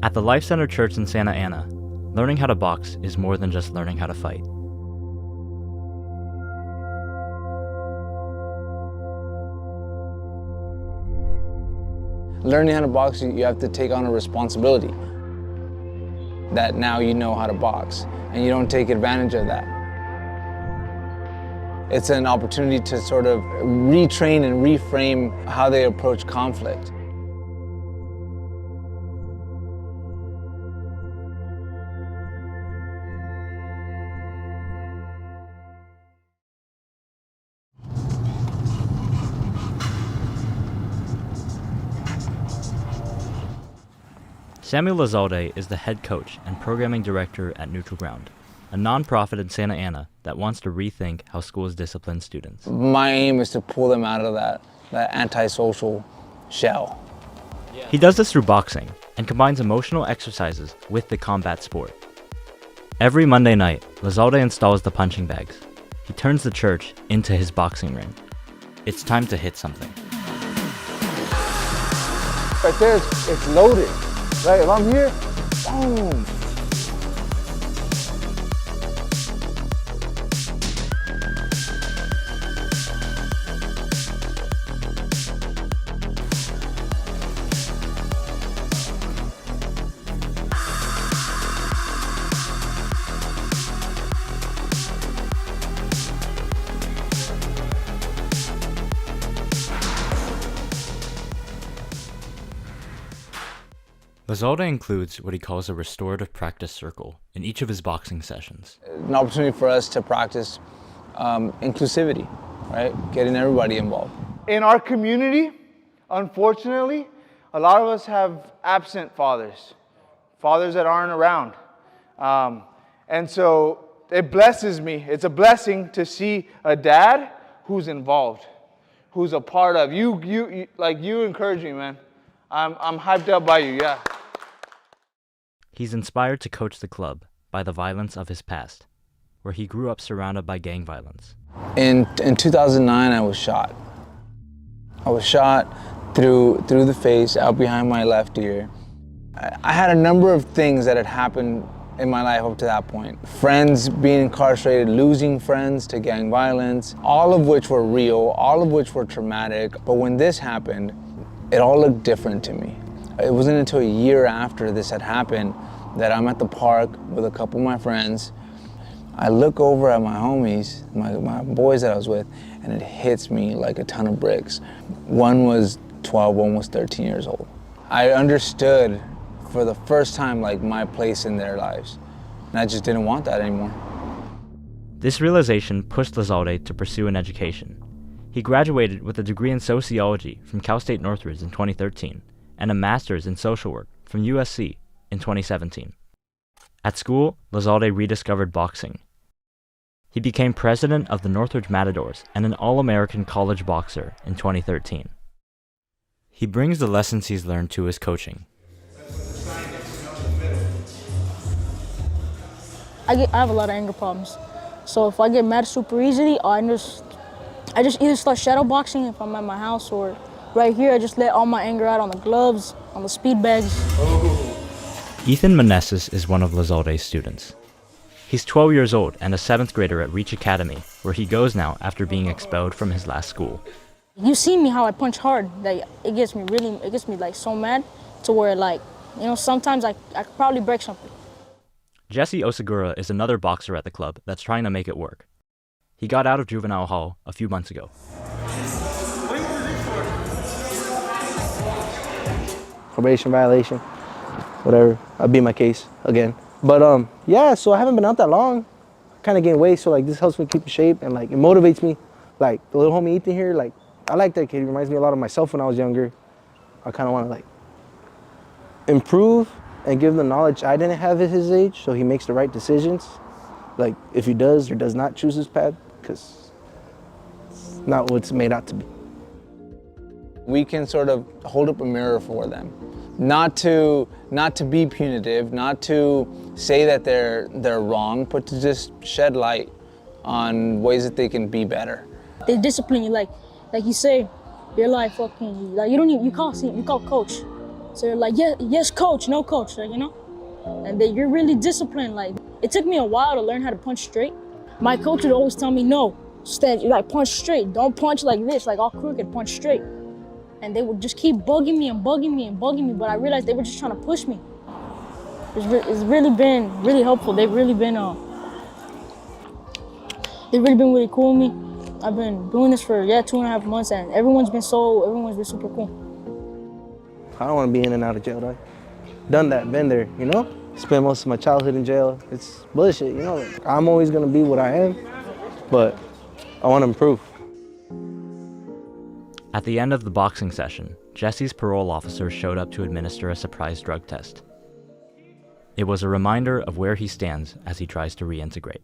At the Life Center Church in Santa Ana, learning how to box is more than just learning how to fight. Learning how to box, you have to take on a responsibility that now you know how to box, and you don't take advantage of that. It's an opportunity to sort of retrain and reframe how they approach conflict. Samuel Lizalde is the head coach and programming director at Neutral Ground, a nonprofit in Santa Ana that wants to rethink how schools discipline students. My aim is to pull them out of that antisocial shell. He does this through boxing and combines emotional exercises with the combat sport. Every Monday night, Lizalde installs the punching bags. He turns the church into his boxing ring. It's time to hit something. Right there, it's loaded. Right, if I'm here, boom. Lizalde includes what he calls a restorative practice circle in each of his boxing sessions. An opportunity for us to practice inclusivity, right? Getting everybody involved. In our community, unfortunately, a lot of us have absent fathers that aren't around. And so it blesses me. It's a blessing to see a dad who's involved, who's a part of. You encourage me, man. I'm hyped up by you, yeah. He's inspired to coach the club by the violence of his past, where he grew up surrounded by gang violence. In 2009, I was shot. I was shot through the face, out behind my left ear. I had a number of things that had happened in my life up to that point. Friends being incarcerated, losing friends to gang violence, all of which were real, all of which were traumatic. But when this happened, it all looked different to me. It wasn't until a year after this had happened that I'm at the park with a couple of my friends. I look over at my homies, my boys that I was with, and it hits me like a ton of bricks. One was 12, one was 13 years old. I understood for the first time like my place in their lives, and I just didn't want that anymore. This realization pushed Lizalde to pursue an education. He graduated with a degree in sociology from Cal State Northridge in 2013 and a master's in social work from USC in 2017. At school, Lizalde rediscovered boxing. He became president of the Northridge Matadors and an All-American college boxer in 2013. He brings the lessons he's learned to his coaching. I have a lot of anger problems. So if I get mad super easily, I just either start shadow boxing if I'm at my house, or right here, I just let all my anger out on the gloves, on the speed bags. Ethan Meneses is one of Lizalde's students. He's 12 years old and a 7th grader at Reach Academy, where he goes now after being expelled from his last school. You see me how I punch hard. Like, it gets me like so mad to where, like, sometimes I could probably break something. Jesse Osagura is another boxer at the club that's trying to make it work. He got out of juvenile hall a few months ago. Probation violation, whatever. I beat my case again. But yeah, so I haven't been out that long. Kind of gained weight, so like this helps me keep in shape, and like it motivates me. Like the little homie Ethan here, like I like that kid. He reminds me a lot of myself when I was younger. I kind of want to like improve and give him the knowledge I didn't have at his age, so he makes the right decisions. Like if he does or does not choose his path, because it's not what it's made out to be. We can sort of hold up a mirror for them. Not to be punitive, not to say that they're wrong, but to just shed light on ways that they can be better. They discipline you, like you say, you're like fucking, like you call coach. So they're like, yeah, yes, coach, no, coach, like, you know? And you're really disciplined. Like, it took me a while to learn how to punch straight. My coach would always tell me, no, Steph, you like punch straight. Don't punch like this, like all crooked, punch straight. And they would just keep bugging me and bugging me and bugging me, but I realized they were just trying to push me. It's really been really helpful. They've really been really cool with me. I've been doing this for 2.5 months, and everyone's been super cool. I don't want to be in and out of jail, dog. Done that, been there, you know? Spent most of my childhood in jail. It's bullshit, you know? I'm always gonna be what I am, but I want to improve. At the end of the boxing session, Jesse's parole officer showed up to administer a surprise drug test. It was a reminder of where he stands as he tries to reintegrate.